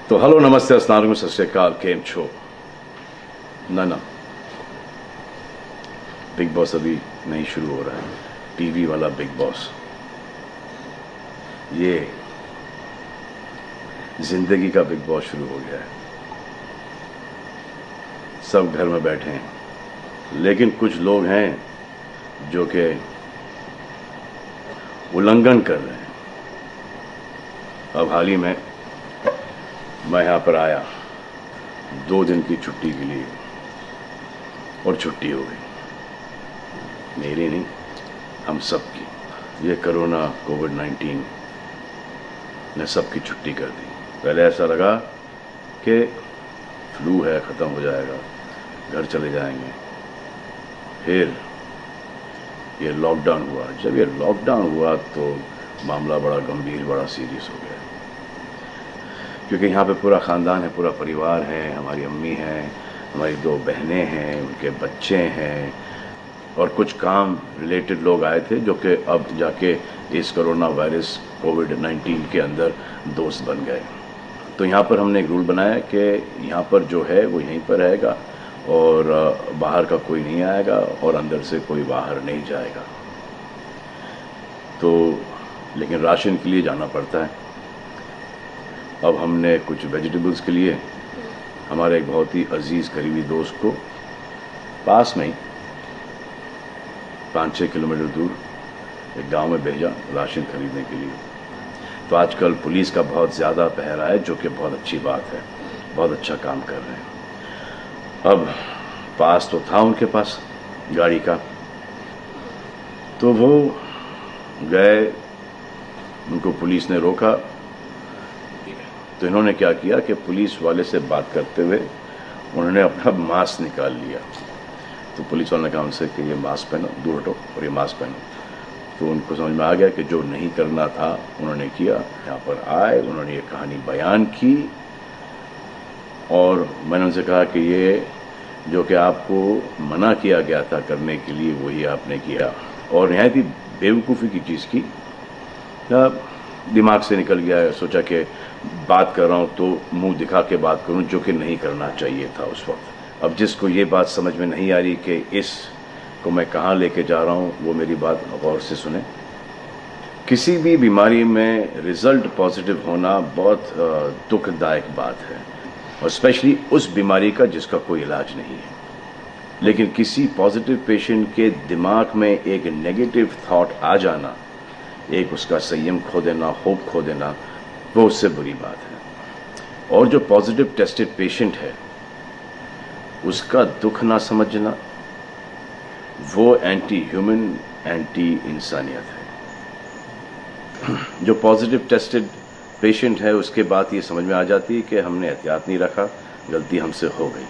तो हेलो नमस्ते अस्सलाम सत श्री अकाल केम छो ना बिग बॉस अभी नहीं शुरू हो रहा है। टीवी वाला बिग बॉस, ये जिंदगी का बिग बॉस शुरू हो गया है। सब घर में बैठे हैं, लेकिन कुछ लोग हैं जो कि उल्लंघन कर रहे हैं। अब हाल ही में मैं यहाँ पर आया 2 दिन की छुट्टी के लिए, और छुट्टी हो गई। मेरी नहीं, हम सब की। ये कोरोना कोविड-19 ने सबकी छुट्टी कर दी। पहले ऐसा लगा कि फ्लू है, ख़त्म हो जाएगा, घर चले जाएंगे। फिर ये लॉकडाउन हुआ। जब ये लॉकडाउन हुआ तो मामला बड़ा गंभीर, बड़ा सीरियस हो गया, क्योंकि यहाँ पे पूरा ख़ानदान है, पूरा परिवार है। हमारी अम्मी हैं, हमारी 2 बहनें हैं, उनके बच्चे हैं, और कुछ काम रिलेटेड लोग आए थे जो कि अब जाके इस कोरोना वायरस कोविड-19 के अंदर दोस्त बन गए। तो यहाँ पर हमने एक रूल बनाया कि यहाँ पर जो है वो यहीं पर रहेगा, और बाहर का कोई नहीं आएगा, और अंदर से कोई बाहर नहीं जाएगा। तो लेकिन राशन के लिए जाना पड़ता है। अब हमने कुछ वेजिटेबल्स के लिए हमारे एक बहुत ही अजीज़ करीबी दोस्त को पास में ही 5-6 किलोमीटर दूर एक गांव में भेजा राशन खरीदने के लिए। तो आजकल पुलिस का बहुत ज़्यादा पहरा है, जो कि बहुत अच्छी बात है, बहुत अच्छा काम कर रहे हैं। अब पास तो था उनके पास गाड़ी का, तो वो गए, उनको पुलिस ने रोका। तो इन्होंने क्या किया कि पुलिस वाले से बात करते हुए उन्होंने अपना मास्क निकाल लिया। तो पुलिस वाले ने कहा उनसे कि ये मास्क पहनो, दूर हटो और ये मास्क पहनो। तो उनको समझ में आ गया कि जो नहीं करना था उन्होंने किया। यहाँ पर आए, उन्होंने ये कहानी बयान की, और मैंने उनसे कहा कि ये जो कि आपको मना किया गया था करने के लिए, वही आपने किया, और नहायत ही बेवकूफ़ी की चीज़ की। दिमाग से निकल गया। सोचा कि बात कर रहा हूँ तो मुंह दिखा के बात करूँ, जो कि नहीं करना चाहिए था उस वक्त। अब जिसको ये बात समझ में नहीं आ रही कि इस को मैं कहाँ लेके जा रहा हूँ, वो मेरी बात गौर से सुने। किसी भी बीमारी में रिजल्ट पॉजिटिव होना बहुत दुखदायक बात है, और स्पेशली उस बीमारी का जिसका कोई इलाज नहीं है। लेकिन किसी पॉजिटिव पेशेंट के दिमाग में एक नेगेटिव थॉट आ जाना, एक उसका संयम खो देना, होप खो देना, वो उससे बुरी बात है। और जो पॉजिटिव टेस्टेड पेशेंट है, उसका दुख ना समझना, वो एंटी ह्यूमन, एंटी इंसानियत है। जो पॉजिटिव टेस्टेड पेशेंट है, उसके बाद ये समझ में आ जाती है कि हमने एहतियात नहीं रखा, गलती हमसे हो गई।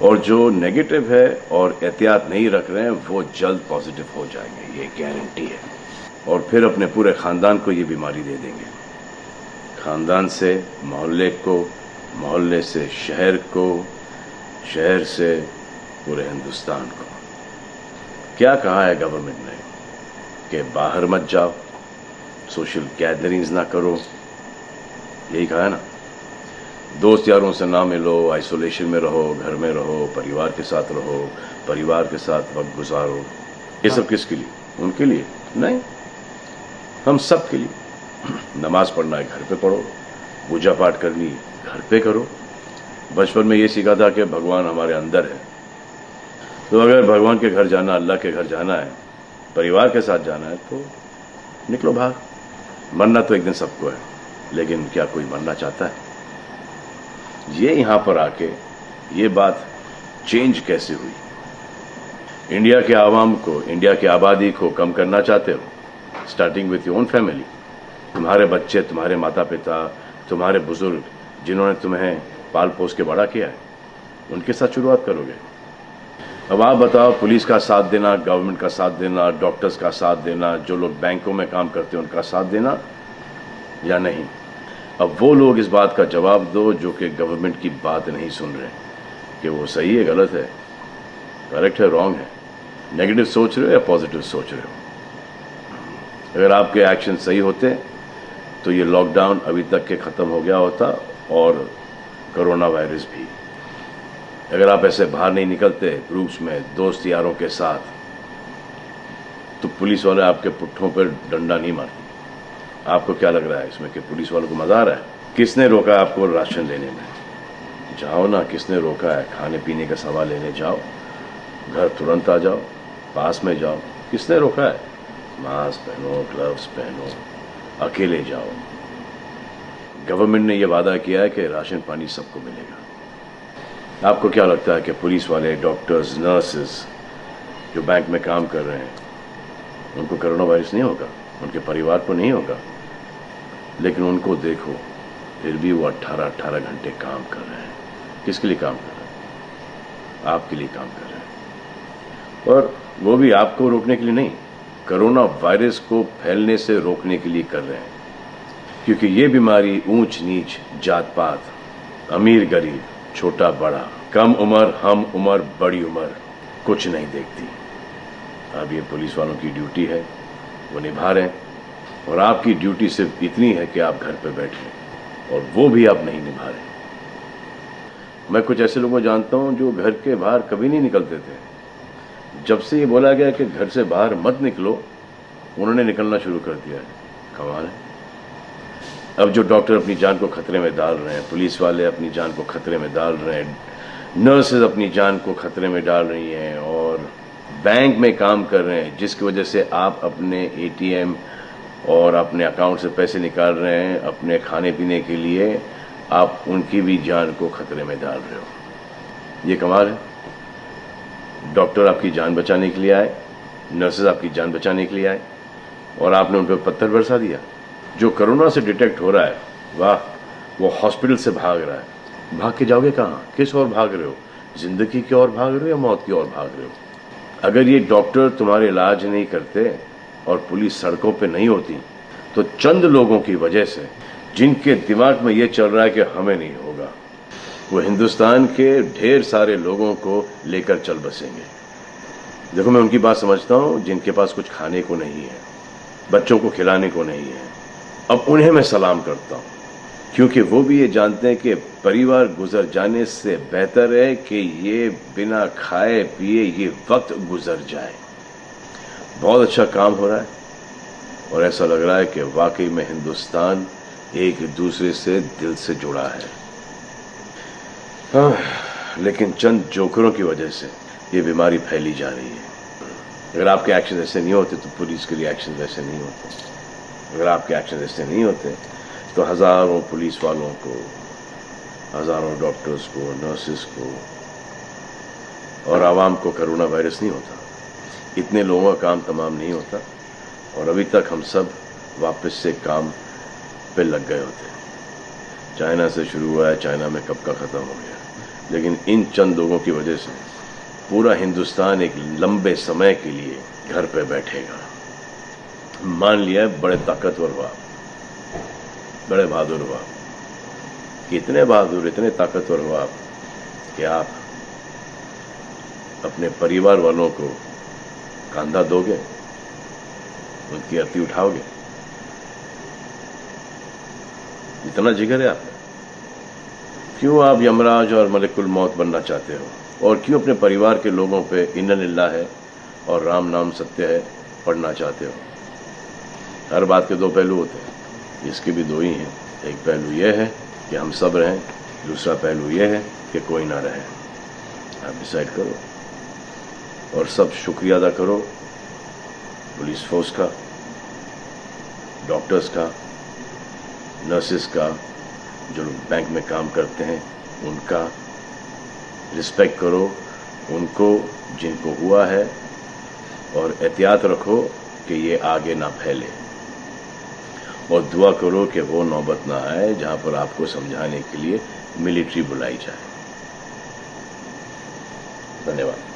और जो नेगेटिव है और एहतियात नहीं रख रहे हैं, वो जल्द पॉजिटिव हो जाएंगे, ये गारंटी है। और फिर अपने पूरे ख़ानदान को ये बीमारी दे देंगे। ख़ानदान से मोहल्ले को, मोहल्ले से शहर को, शहर से पूरे हिंदुस्तान को। क्या कहा है गवर्नमेंट ने कि बाहर मत जाओ, सोशल गैदरिंग्स ना करो, यही कहा है ना। दोस्त यारों से ना मिलो, आइसोलेशन में रहो, घर में रहो, परिवार के साथ रहो, परिवार के साथ वक्त गुजारो। ये सब किसके लिए? उनके लिए नहीं, हम सब के लिए। नमाज पढ़ना है घर पे पढ़ो, पूजा पाठ करनी है घर पे करो। बचपन में ये सीखा था कि भगवान हमारे अंदर है। तो अगर भगवान के घर जाना, अल्लाह के घर जाना है, परिवार के साथ जाना है, तो निकलो बाहर। मरना तो एक दिन सबको है, लेकिन क्या कोई मरना चाहता है? ये यहाँ पर आके ये बात चेंज कैसे हुई? इंडिया के आवाम को, इंडिया की आबादी को कम करना चाहते हो? Starting with your own family. तुम्हारे बच्चे, तुम्हारे माता पिता, तुम्हारे बुजुर्ग, जिन्होंने तुम्हें पाल पोस के बड़ा किया है, उनके साथ शुरुआत करोगे। अब आप बताओ, पुलिस का साथ देना, गवर्नमेंट का साथ देना, डॉक्टर्स का साथ देना, जो लोग बैंकों में काम करते हैं उनका साथ देना या नहीं? अब वो लोग इस बात का जवाब दो जो कि गवर्नमेंट की बात नहीं सुन रहे, कि वो सही है, गलत है, करेक्ट है, रॉन्ग है, नेगेटिव सोच रहे हो या पॉजिटिव सोच रहे हो। अगर आपके एक्शन सही होते तो ये लॉकडाउन अभी तक के ख़त्म हो गया होता, और कोरोना वायरस भी। अगर आप ऐसे बाहर नहीं निकलते ग्रुप्स में दोस्त यारों के साथ, तो पुलिस वाले आपके पुट्ठों पर डंडा नहीं मारते। आपको क्या लग रहा है इसमें कि पुलिस वालों को मजा आ रहा है? किसने रोका आपको राशन लेने में? जाओ ना, किसने रोका है? खाने पीने का सामान लेने जाओ, घर तुरंत आ जाओ, पास में जाओ, किसने रोका है? मास्क पहनो, ग्लव्स पहनो, अकेले जाओ। गवर्नमेंट ने यह वादा किया है कि राशन पानी सबको मिलेगा। आपको क्या लगता है कि पुलिस वाले, डॉक्टर्स, नर्सेस जो बैंक में काम कर रहे हैं, उनको कोरोना वायरस नहीं होगा? उनके परिवार को नहीं होगा? लेकिन उनको देखो, फिर भी वो 18-18 घंटे काम कर रहे हैं। किसके लिए काम कर रहे हैं? आपके लिए काम कर रहे हैं। और वो भी आपको रोकने के लिए नहीं, कोरोना वायरस को फैलने से रोकने के लिए कर रहे हैं। क्योंकि ये बीमारी ऊंच नीच, जात पात, अमीर गरीब, छोटा बड़ा, कम उम्र, हम उम्र, बड़ी उम्र कुछ नहीं देखती। अब ये पुलिस वालों की ड्यूटी है, वो निभा रहे हैं। और आपकी ड्यूटी सिर्फ इतनी है कि आप घर पे बैठे, और वो भी आप नहीं निभा रहे। मैं कुछ ऐसे लोगों को जानता हूं जो घर के बाहर कभी नहीं निकलते थे। जब से ये बोला गया कि घर से बाहर मत निकलो, उन्होंने निकलना शुरू कर दिया है। कमाल है। अब जो डॉक्टर अपनी जान को खतरे में डाल रहे हैं, पुलिस वाले अपनी जान को खतरे में डाल रहे हैं, नर्सेज अपनी जान को खतरे में डाल रही हैं, और बैंक में काम कर रहे हैं, जिसकी वजह से आप अपने एटीएम और अपने अकाउंट से पैसे निकाल रहे हैं अपने खाने पीने के लिए, आप उनकी भी जान को खतरे में डाल रहे हो। ये कमाल है। डॉक्टर आपकी जान बचाने के लिए आए, नर्सेज आपकी जान बचाने के लिए आए, और आपने उन पर पत्थर बरसा दिया। जो कोरोना से डिटेक्ट हो रहा है, वाह, वो हॉस्पिटल से भाग रहा है। भाग के जाओगे कहाँ? किस ओर भाग रहे हो? जिंदगी की ओर भाग रहे हो या मौत की ओर भाग रहे हो? अगर ये डॉक्टर तुम्हारे इलाज नहीं करते और पुलिस सड़कों पे नहीं होती, तो चंद लोगों की वजह से, जिनके दिमाग में ये चल रहा है कि हमें नहीं होगा, वो हिंदुस्तान के ढेर सारे लोगों को लेकर चल बसेंगे। देखो, मैं उनकी बात समझता हूं जिनके पास कुछ खाने को नहीं है, बच्चों को खिलाने को नहीं है। अब उन्हें मैं सलाम करता हूं, क्योंकि वो भी ये जानते हैं कि परिवार गुजर जाने से बेहतर है कि ये बिना खाए पिए ये वक्त गुजर जाए। बहुत अच्छा काम हो रहा है, और ऐसा लग रहा है कि वाकई में हिंदुस्तान एक दूसरे से दिल से जुड़ा है। लेकिन चंद जोकरों की वजह से ये बीमारी फैली जा रही है। अगर आपके एक्शन ऐसे नहीं होते तो पुलिस के लिए एक्शन वैसे नहीं होते। अगर आपके एक्शन ऐसे नहीं होते तो हजारों पुलिस वालों को, हजारों डॉक्टर्स को, नर्सेस को और आवाम को कोरोना वायरस नहीं होता। इतने लोगों का काम तमाम नहीं होता, और अभी तक हम सब वापस से काम पे लग गए होते। चाइना से शुरू हुआ है, चाइना में कब का ख़त्म हो गया। लेकिन इन चंद लोगों की वजह से पूरा हिंदुस्तान एक लंबे समय के लिए घर पे बैठेगा। मान लिया बड़े ताकतवर हुआ, बड़े बहादुर हुआ। कितने बहादुर, इतने ताकतवर हुआ आप कि आप अपने परिवार वालों को कंधा दोगे, उनकी अर्थी उठाओगे? इतना जिगर है आप में? क्यों आप यमराज और मलिकुल मौत बनना चाहते हो? और क्यों अपने परिवार के लोगों पे इन्ना लिल्लाह है और राम नाम सत्य है पढ़ना चाहते हो? हर बात के दो पहलू होते हैं, इसके भी दो ही हैं। एक पहलू यह है कि हम सब रहें, दूसरा पहलू यह है कि कोई ना रहे। आप डिसाइड करो, और सब शुक्रिया अदा करो पुलिस फोर्स का, डॉक्टर्स का, नर्सेस का, जो लोग बैंक में काम करते हैं उनका रिस्पेक्ट करो, उनको जिनको हुआ है, और एहतियात रखो कि ये आगे ना फैले, और दुआ करो कि वो नौबत ना आए जहां पर आपको समझाने के लिए मिलिट्री बुलाई जाए। धन्यवाद।